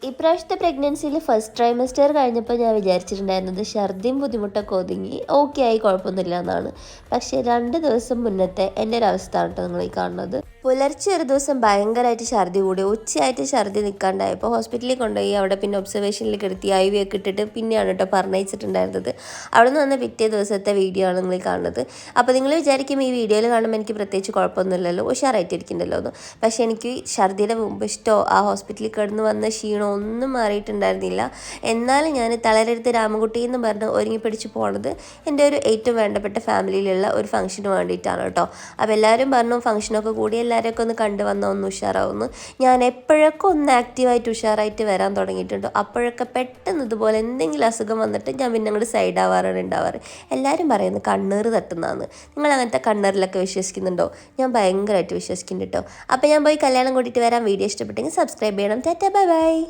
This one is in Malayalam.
ഇപ്രാവശ്യത്തെ പ്രഗ്നൻസിയിൽ ഫസ്റ്റ് ട്രൈമസ്റ്റർ കഴിഞ്ഞപ്പോൾ ഞാൻ വിചാരിച്ചിട്ടുണ്ടായിരുന്നത് ഛർദിയും ബുദ്ധിമുട്ടൊക്കെ ഒതുങ്ങി ഓക്കെ ആയി കുഴപ്പമൊന്നുമില്ല എന്നാണ്. പക്ഷേ 2 ദിവസം മുന്നത്തെ എൻ്റെ ഒരു അവസ്ഥ ആണ് കേട്ടോ നിങ്ങൾ ഈ കാണുന്നത്. പുലർച്ചെ ഒരു ദിവസം ഭയങ്കരമായിട്ട് ഛർദി കൂടി, ഉച്ചയായിട്ട് ഛർദി നിൽക്കാണ്ടായപ്പോൾ ഹോസ്പിറ്റലിൽ കൊണ്ടുപോയി. അവിടെ പിന്നെ ഒബ്സർവേഷനിൽ കിടത്തി IV ഒക്കെ ഇട്ടിട്ട് പിന്നെയാണ് കേട്ടോ പറഞ്ഞയച്ചിട്ടുണ്ടായിരുന്നത്. അവിടെ നിന്ന് വന്ന പിറ്റേ ദിവസത്തെ വീഡിയോ ആണ് നിങ്ങൾ കാണുന്നത്. അപ്പോൾ നിങ്ങൾ വിചാരിക്കും ഈ വീഡിയോയിൽ കാണുമ്പോൾ എനിക്ക് പ്രത്യേകിച്ച് കുഴപ്പമൊന്നുമില്ലല്ലോ, ഉഷാറായിട്ടിരിക്കുന്നുണ്ടല്ലോ എന്ന്. പക്ഷേ എനിക്ക് ഛർദിയുടെ മുമ്പ് ഇഷ്ടമോ ആ ഹോസ്പിറ്റലിൽ കിടന്ന് വന്ന ക്ഷീണോ ഒന്നും മാറിയിട്ടുണ്ടായിരുന്നില്ല. എന്നാലും ഞാൻ തളരെടുത്ത് രാമൻകുട്ടി എന്ന് പറഞ്ഞ് ഒരുങ്ങിപ്പിടിച്ച് പോണത് എൻ്റെ ഒരു ഏറ്റവും വേണ്ടപ്പെട്ട ഫാമിലിയിലുള്ള ഒരു ഫംഗ്ഷന് വേണ്ടിയിട്ടാണ് കേട്ടോ. അപ്പോൾ എല്ലാവരും പറഞ്ഞു ഫംഗ്ഷനൊക്കെ കൂടി എല്ലാവരെയൊക്കെ ഒന്ന് കണ്ടു വന്നാൽ ഒന്ന് ഉഷാറാവുന്നു. ഞാൻ എപ്പോഴൊക്കെ ഒന്ന് ആക്റ്റീവായിട്ട് ഉഷാറായിട്ട് വരാൻ തുടങ്ങിയിട്ടുണ്ടോ അപ്പോഴൊക്കെ പെട്ടെന്ന് ഇതുപോലെ എന്തെങ്കിലും അസുഖം വന്നിട്ട് ഞാൻ പിന്നെ അങ്ങോട്ട് സൈഡ് ആവാറാണ് ഉണ്ടാവാറ്. എല്ലാവരും പറയുന്നത് കണ്ണീർ തട്ടുന്നതാണ്. നിങ്ങൾ അങ്ങനത്തെ കണ്ണീറിലൊക്കെ വിശ്വസിക്കുന്നുണ്ടോ? ഞാൻ ഭയങ്കരമായിട്ട് വിശ്വസിക്കുന്നുണ്ട് കേട്ടോ. അപ്പോൾ ഞാൻ പോയി കല്യാണം കൂട്ടിയിട്ട് വരാൻ. വീഡിയോ ഇഷ്ടപ്പെട്ടെങ്കിൽ സബ്സ്ക്രൈബ് ചെയ്യണം. Tata bye bye.